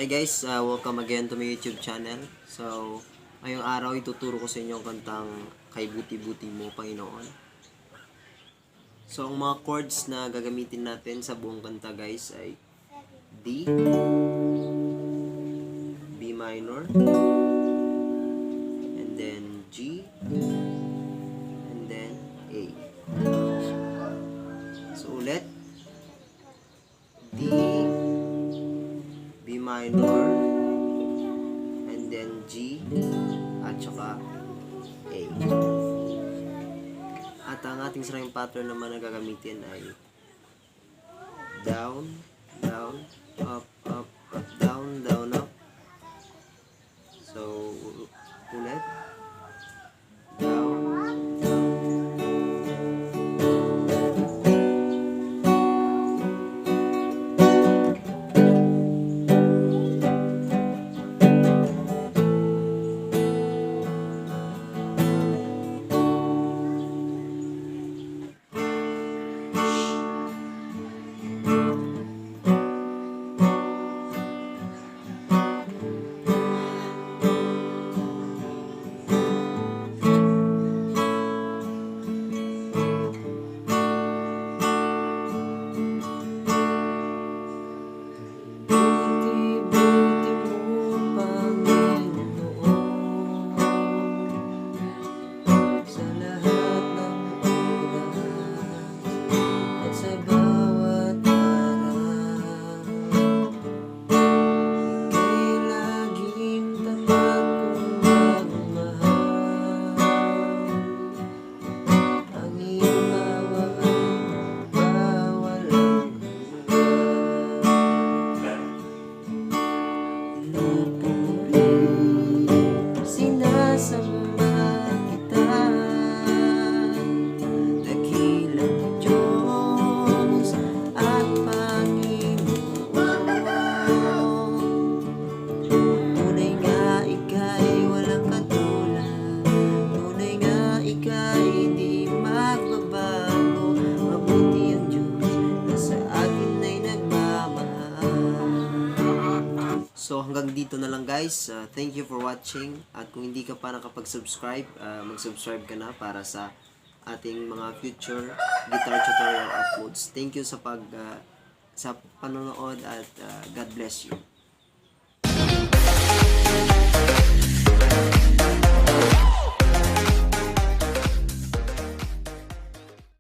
Hi guys, welcome again to my YouTube channel. So, ngayong araw ituturo ko sa inyo ang kantang Kay Buti-Buti Mo, Panginoon. So, ang mga chords na gagamitin natin sa buong kanta guys ay D, B minor, and then G, and then A. So, ulit, D, B minor, and then G, at saka A. At ang ating string pattern naman na gagamitin ay down, down, up, up, up, down, down, up. So, ulit. Down, down. So hanggang dito na lang guys. Thank you for watching. At kung hindi ka pa nakapag-subscribe, mag-subscribe ka na para sa ating mga future guitar tutorial uploads. Thank you sa panonood at God bless you.